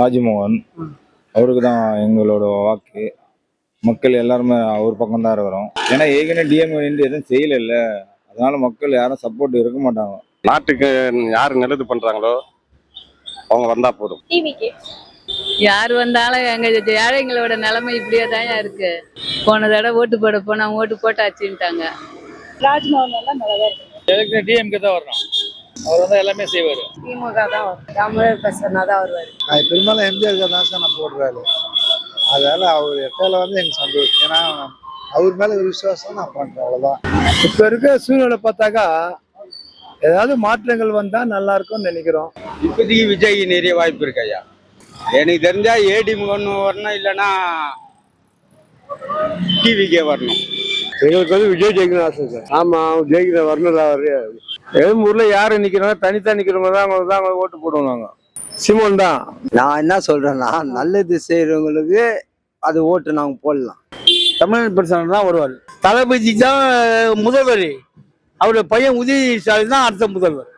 ராஜ்மோகன். அவருக்கு தான் எங்களோட வாக்கு. மக்கள் எல்லாருமே அவர் பக்கம் தான் இருக்கிறோம். ஏன்னா ஏற்கனவே டிஎம்கே எதுவும் செய்யல, அதனால மக்கள் யாரும் சப்போர்ட் இருக்க மாட்டாங்க. நாட்டுக்கு யார் நல்லது பண்றாங்களோ அவங்க வந்தா போதும். யார் வந்தாலும் எங்க ஏழைங்களோட நிலைமை இப்படியே தான் இருக்கு. போன தடவை ஓட்டு போட போனா ஓட்டு போட்டாச்சுட்டாங்க. ராஜ்மோகன் எல்லாம் நல்லா எதுக்கு டிஎம்கே தான் வரணும். அவர் வந்து எல்லாமே செய்வார். திமுக தான் வரும். தமிழ் பசங்க தான் வருவாரு. பெரும்பாலும் எம்ஜிஆர் தான் சார் நான் போடுறாரு. அதனால அவர் எட்டால வந்து எனக்கு சந்தோஷம். ஏன்னா அவர் மேல ஒரு விசுவாசம் நான் பண்றேன், அவ்வளவுதான். இப்ப இருக்க சூழ்நிலை பார்த்தாக்கா ஏதாவது மாற்றங்கள் வந்தா நல்லா இருக்கும்னு நினைக்கிறோம். இப்போதைக்கு விஜய் நிறைய வாய்ப்பு இருக்கு ஐயா. எனக்கு தெரிஞ்சா ஏடிஎம்கே வரணும், இல்லைன்னா டிவிக்கே வரணும். எங்களுக்கு வந்து விஜய் ஜெயிக்கணும் ஆசை சார். ஆமா, ஜெயிக்கிற வரணும். எழும்பூர்ல யாரு நிக்கிறாங்க, தனித்தா நிக்கிறவங்க தான் அவங்க ஓட்டு போடுவோம். நாங்க சிமோன் தான். நான் என்ன சொல்றேன்னா, நல்லது செய்யறவங்களுக்கு அது ஓட்டு நாங்க போடலாம். தமிழ் பிரச்சனை தான் வருவார். தளபதி தான் முதல்வர். அவருடைய பையன் உதயநிதி ஸ்டாலின் தான் அடுத்த முதல்வர்.